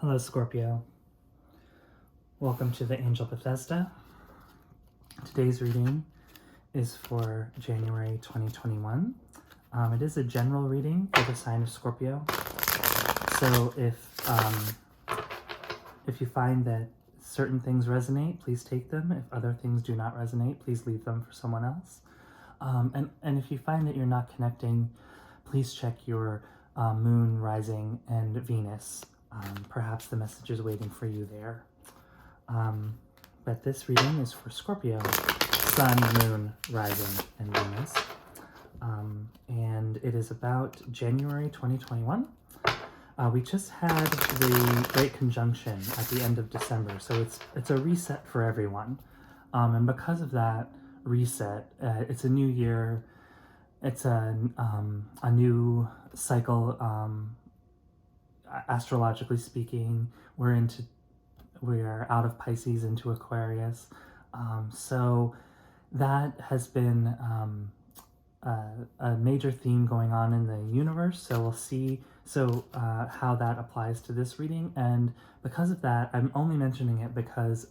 Hello, Scorpio. Welcome to the Angel Bethesda. Today's reading is for January 2021. It is a general reading for the sign of Scorpio. So if you find that certain things resonate, please take them. If other things do not resonate, please leave them for someone else. And if you find that you're not connecting, please check your moon, rising, and Venus. Perhaps the message is waiting for you there. But this reading is for Scorpio, Sun, Moon, Rising, and Venus. And it is about January 2021. We just had the Great Conjunction at the end of December, so it's a reset for everyone. And because of that reset, it's a new year. It's a new cycle. Astrologically speaking, we're out of Pisces into Aquarius. So that has been a major theme going on in the universe. So we'll see how that applies to this reading. And because of that, I'm only mentioning it because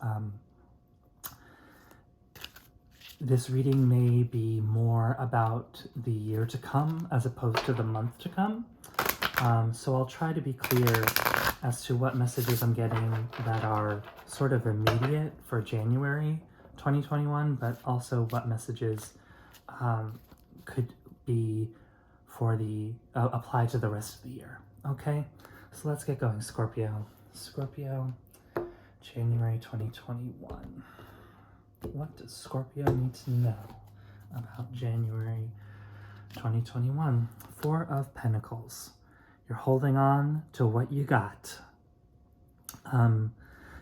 this reading may be more about the year to come as opposed to the month to come. So I'll try to be clear as to what messages I'm getting that are sort of immediate for January 2021, but also what messages could be for the apply to the rest of the year. Okay, so let's get going. Scorpio, January 2021. What does Scorpio need to know about January 2021? Four of Pentacles. You're holding on to what you got.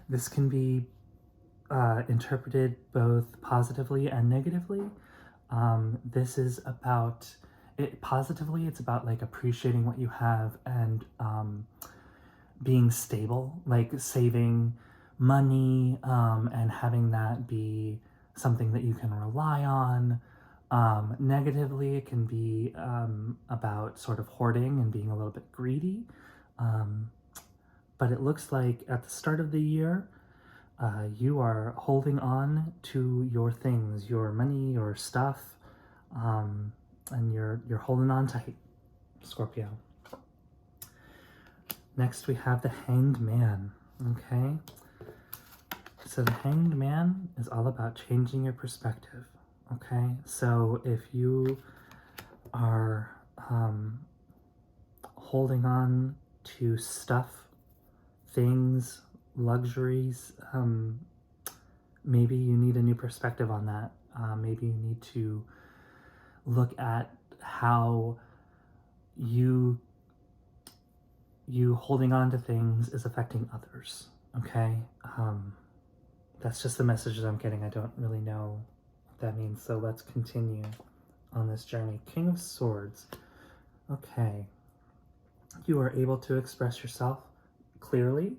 This can be interpreted both positively and negatively. This is about it. Positively, it's about like appreciating what you have and being stable, like saving money and having that be something that you can rely on. Negatively, it can be about sort of hoarding and being a little bit greedy. But it looks like at the start of the year, you are holding on to your things, your money, your stuff, and you're holding on tight, Scorpio. Next, we have the Hanged Man, okay? So the Hanged Man is all about changing your perspective. Okay, so if you are holding on to stuff, things, luxuries, maybe you need a new perspective on that. Maybe you need to look at how you holding on to things is affecting others. Okay, that's just the messages I'm getting. I don't really know that means, so let's continue on this journey. King of Swords. Okay, you are able to express yourself clearly.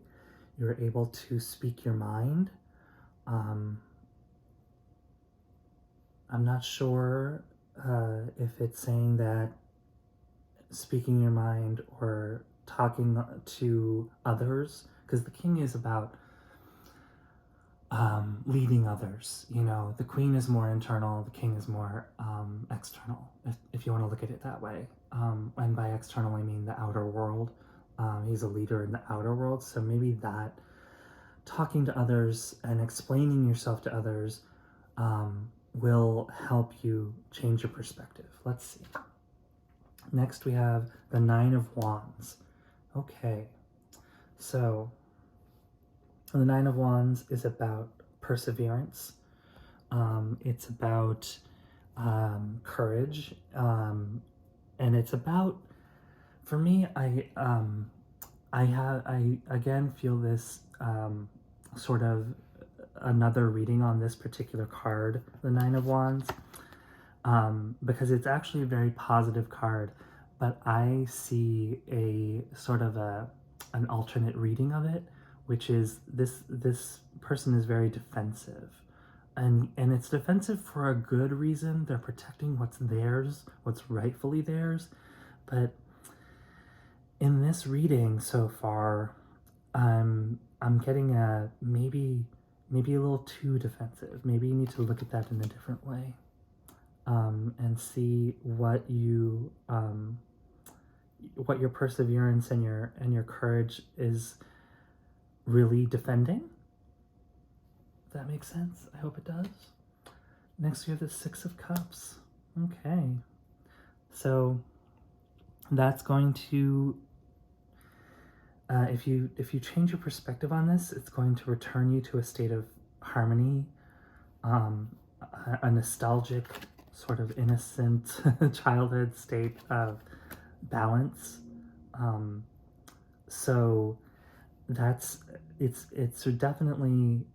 You're able to speak your mind. I'm not sure if it's saying that speaking your mind or talking to others, because the king is about leading others. You know, the queen is more internal, the king is more external, if you want to look at it that way. And by external, I mean the outer world. He's a leader in the outer world, so maybe that talking to others and explaining yourself to others will help you change your perspective. Let's see. Next, we have the Nine of Wands. Okay, so the Nine of Wands is about perseverance. It's about courage, and it's about, for me, I again feel this sort of another reading on this particular card, the Nine of Wands, because it's actually a very positive card, but I see a sort of an alternate reading of it, which is this person is very defensive. And it's defensive for a good reason. They're protecting what's theirs, what's rightfully theirs. But in this reading so far, I'm getting a maybe a little too defensive. Maybe you need to look at that in a different way, and see what what your perseverance and your courage is really defending. If that makes sense. I hope it does. Next we have the Six of Cups. Okay, so that's going to if you change your perspective on this, it's going to return you to a state of harmony, a nostalgic, sort of innocent childhood state of balance. So it's definitely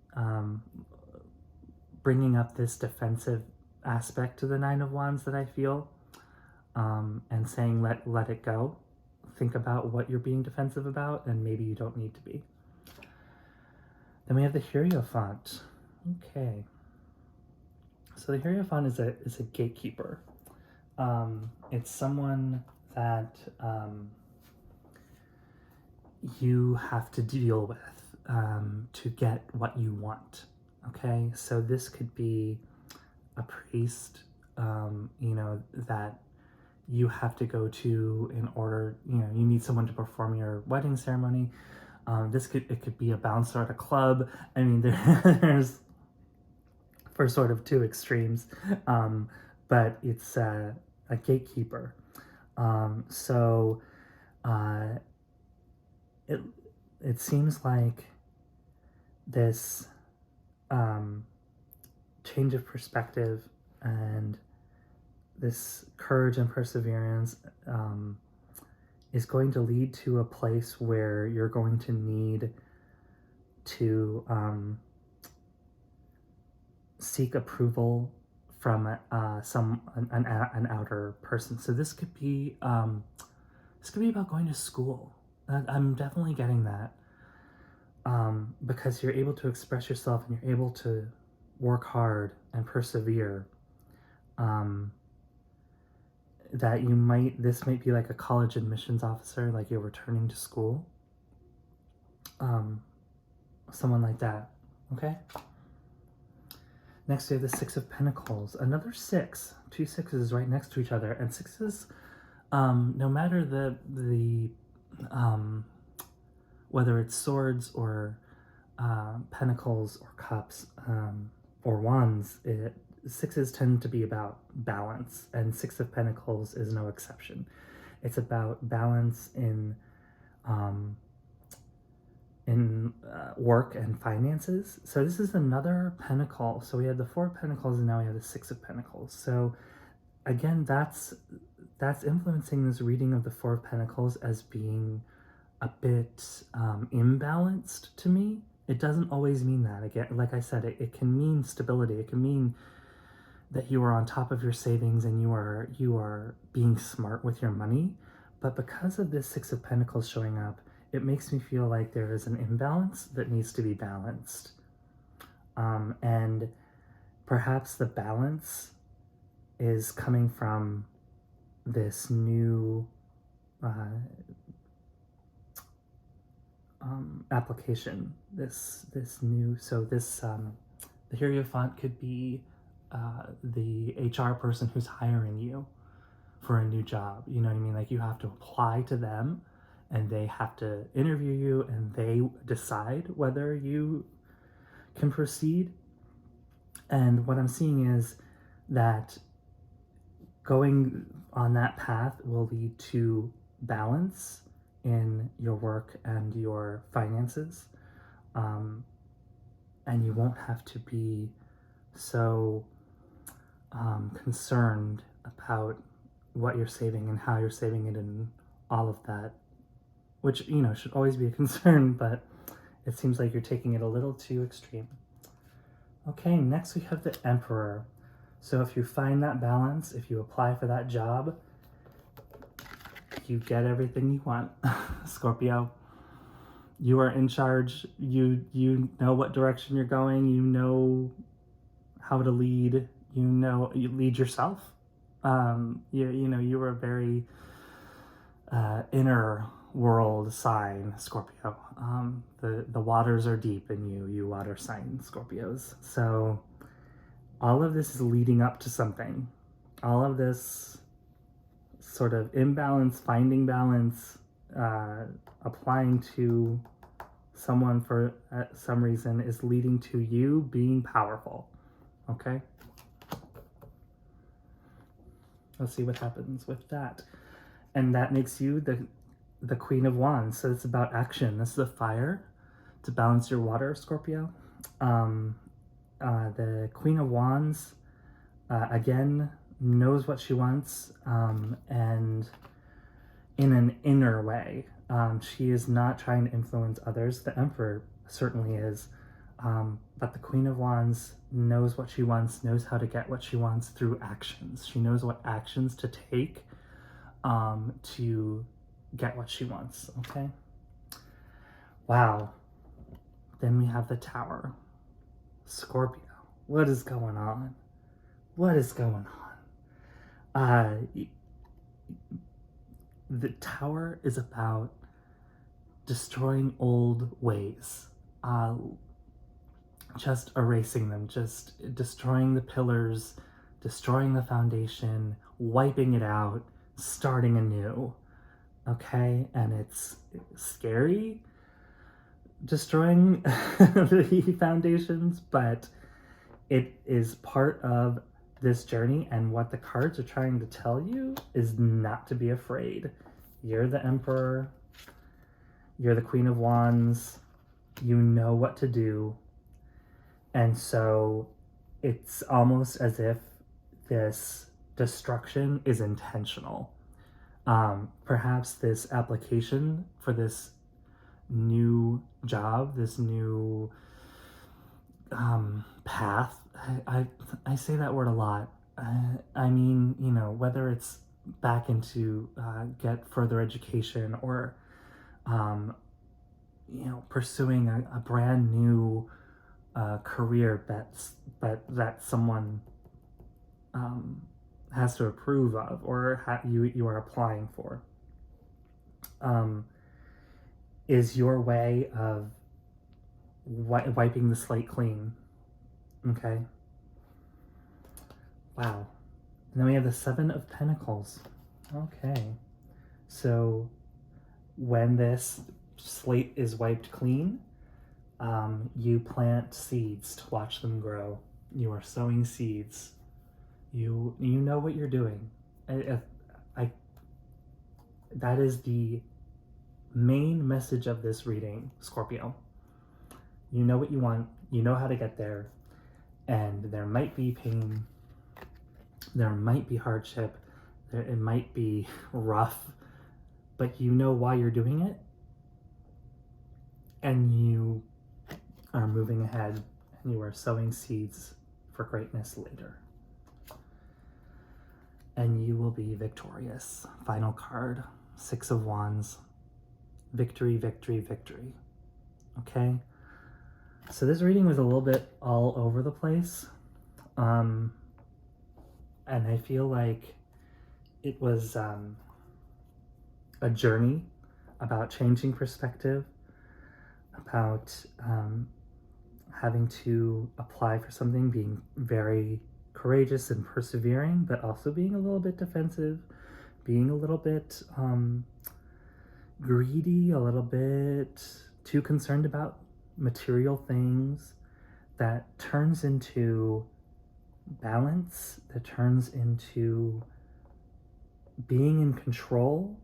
bringing up this defensive aspect to the Nine of Wands that I feel, and saying let it go. Think about what you're being defensive about, and maybe you don't need to be. Then we have the Hierophant. Okay. So the Hierophant is a gatekeeper. It's someone that you have to deal with to get what you want. Okay, so this could be a priest, that you have to go to in order, you need someone to perform your wedding ceremony. It could be a bouncer at a club. I mean, there's for sort of two extremes, but it's a gatekeeper. So it seems like this change of perspective and this courage and perseverance is going to lead to a place where you're going to need to seek approval from an outer person. So this could be about going to school. I'm definitely getting that, because you're able to express yourself and you're able to work hard and persevere. That this might be like a college admissions officer, like you're returning to school. Someone like that, okay? Next we have the Six of Pentacles, another six. Two sixes right next to each other, and sixes, no matter the whether it's swords or pentacles or cups or wands, sixes tend to be about balance, and Six of Pentacles is no exception. It's about balance in work and finances. So this is another pentacle. So we had the Four of Pentacles, and now we have the Six of Pentacles. So again, that's influencing this reading of the Four of Pentacles as being a bit imbalanced to me. It doesn't always mean that. Again, like I said, it can mean stability. It can mean that you are on top of your savings and you are being smart with your money. But because of this Six of Pentacles showing up, it makes me feel like there is an imbalance that needs to be balanced. And perhaps the balance is coming from this new application. The Hierophant could be the HR person who's hiring you for a new job. You know what I mean? Like you have to apply to them, and they have to interview you, and they decide whether you can proceed. And what I'm seeing is that going on that path will lead to balance in your work and your finances. And you won't have to be so concerned about what you're saving and how you're saving it and all of that, which, should always be a concern, but it seems like you're taking it a little too extreme. Okay, next we have the Emperor. So if you find that balance, if you apply for that job, you get everything you want. Scorpio, you are in charge. You know what direction you're going. You know how to lead. You lead yourself. You are a very inner world sign, Scorpio. The waters are deep in you, you water sign Scorpios. So all of this is leading up to something. All of this sort of imbalance, finding balance, applying to someone for some reason is leading to you being powerful. Okay? Let's see what happens with that. And that makes you the Queen of Wands. So it's about action. This is a fire to balance your water, Scorpio. The Queen of Wands, again, knows what she wants, and in an inner way. She is not trying to influence others. The Emperor certainly is. But the Queen of Wands knows what she wants, knows how to get what she wants through actions. She knows what actions to take to get what she wants, okay? Wow. Then we have the Tower. Scorpio. What is going on? What is going on? The Tower is about destroying old ways. Just erasing them, just destroying the pillars, destroying the foundation, wiping it out, starting anew. Okay? And it's scary destroying the foundations, but it is part of this journey, and what the cards are trying to tell you is not to be afraid. You're the Emperor, you're the Queen of Wands, you know what to do. And so it's almost as if this destruction is intentional. Perhaps this application for this new job, this new path, I say that word a lot. I mean, you know, whether it's back into get further education or, you know, pursuing a brand new career that someone has to approve of, or you are applying for, is your way of wiping the slate clean. Okay. Wow. And then we have the Seven of Pentacles. Okay. So when this slate is wiped clean, you plant seeds to watch them grow. You are sowing seeds. You know what you're doing. That is the main message of this reading, Scorpio. You know what you want. You know how to get there. And there might be pain. There might be hardship. It might be rough. But you know why you're doing it. And you are moving ahead. And you are sowing seeds for greatness later. And you will be victorious. Final card. Six of Wands. Victory, victory, victory. Okay? So this reading was a little bit all over the place. And I feel like it was a journey about changing perspective, about having to apply for something, being very courageous and persevering, but also being a little bit defensive, being a little bit greedy, a little bit too concerned about material things. That turns into balance, that turns into being in control,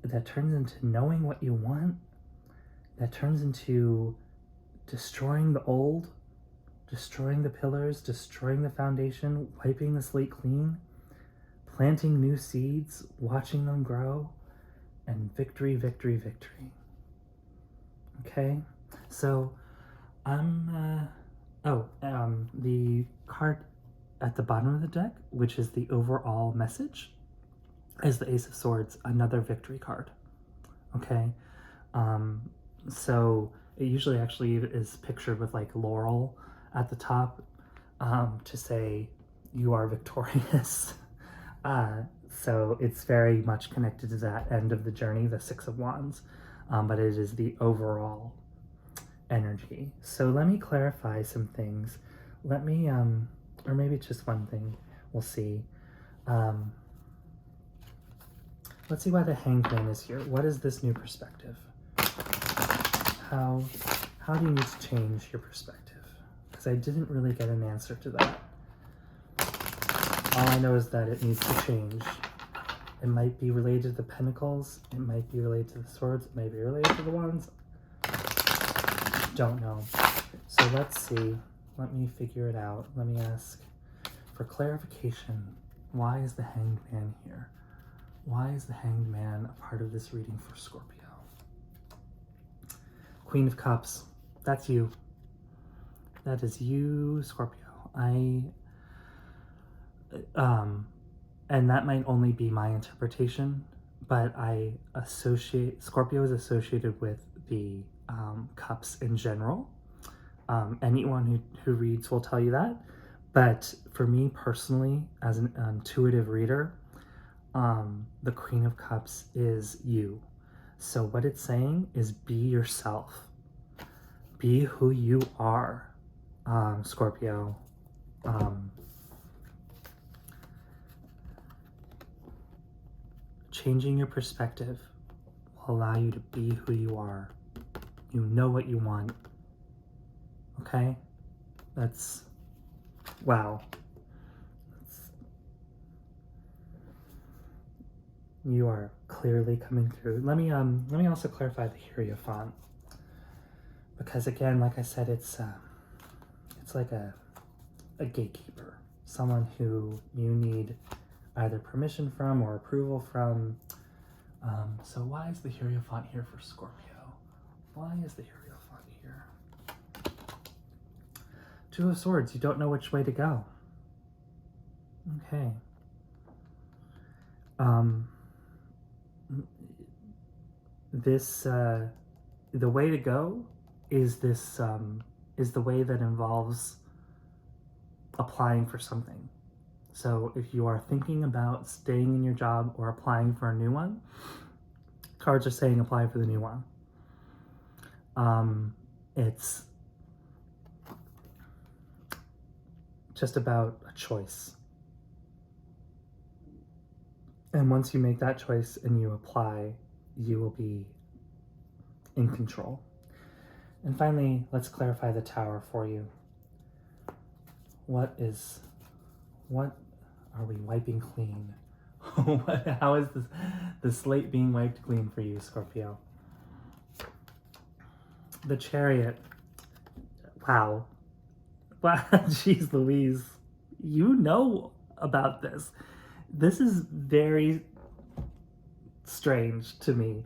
that turns into knowing what you want, that turns into destroying the old, destroying the pillars, destroying the foundation, wiping the slate clean, planting new seeds, watching them grow, and victory, victory, victory. Okay? So, the card at the bottom of the deck, which is the overall message, is the Ace of Swords, another victory card. Okay? So it usually actually is pictured with like laurel at the top, to say you are victorious. So it's very much connected to that end of the journey, the Six of Wands, but it is the overall energy. So let me clarify some things. Let me, or maybe just one thing, we'll see. Let's see why the Hanged Man is here. What is this new perspective? How do you need to change your perspective? Because I didn't really get an answer to that. All I know is that it needs to change. It might be related to the Pentacles. It might be related to the Swords. It might be related to the Wands. Don't know. So let's see. Let me figure it out. Let me ask for clarification. Why is the Hanged Man here? Why is the Hanged Man a part of this reading for Scorpio? Queen of Cups. That's you. That is you, Scorpio. And that might only be my interpretation, but I associate, Scorpio is associated with the cups in general. Anyone who reads will tell you that. But for me personally, as an intuitive reader, the Queen of Cups is you. So what it's saying is be yourself. Be who you are, Scorpio. Changing your perspective will allow you to be who you are. You know what you want. Okay? That's, wow. You are clearly coming through. Let me also clarify the Hierophant, because again, like I said, it's like a gatekeeper, someone who you need either permission from or approval from. So why is the Hierophant here for Scorpio? Why is the Hierophant here? Two of Swords. You don't know which way to go. Okay. The way to go is this, is the way that involves applying for something. So if you are thinking about staying in your job or applying for a new one, cards are saying apply for the new one. It's just about a choice. And once you make that choice and you apply, you will be in control. And finally, let's clarify the Tower for you. What are we wiping clean? How is the slate being wiped clean for you, Scorpio? The Chariot. Wow. Wow, jeez Louise. You know about this. This is very strange to me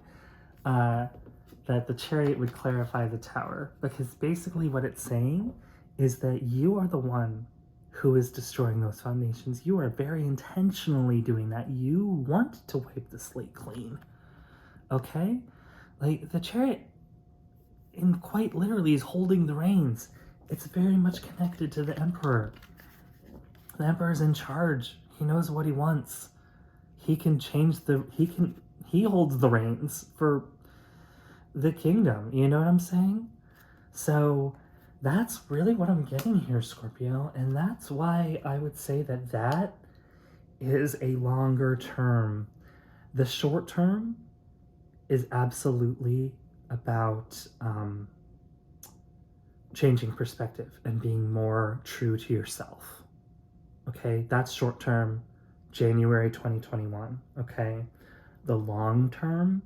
that the Chariot would clarify the Tower, because basically what it's saying is that you are the one who is destroying those foundations. You are very intentionally doing that. You want to wipe the slate clean, okay? Like, the Chariot, in quite literally, is holding the reins. It's very much connected to the Emperor. The Emperor's in charge. He knows what he wants. He can change he holds the reins for the kingdom. You know what I'm saying? So that's really what I'm getting here, Scorpio. And that's why I would say that that is a longer term. The short term is absolutely about changing perspective and being more true to yourself. Okay, that's short term, January 2021. Okay, the long term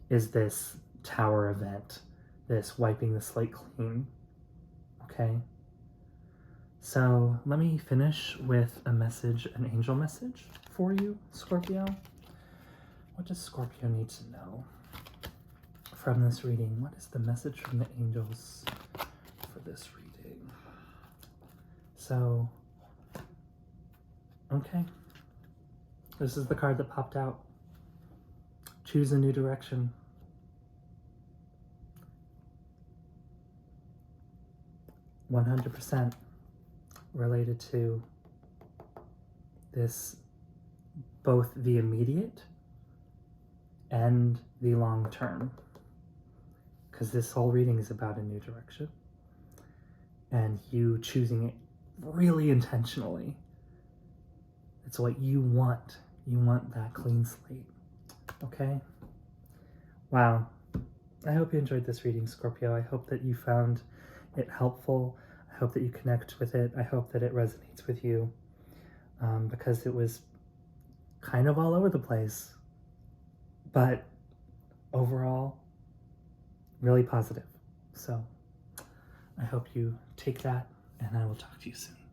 is this Tower event, this wiping the slate clean. Okay, so let me finish with a message, an angel message for you, Scorpio. What does Scorpio need to know from this reading? What is the message from the angels for this reading? So, okay, this is the card that popped out. Choose a new direction. %, related to this both the immediate and the long term, because this whole reading is about a new direction and you choosing it really intentionally. It's what you want. You want that clean slate. Okay? Wow. I hope you enjoyed this reading, Scorpio. I hope that you found it helpful. I hope that you connect with it. I hope that it resonates with you, because it was kind of all over the place, but overall, really positive. So I hope you take that, and I will talk to you soon.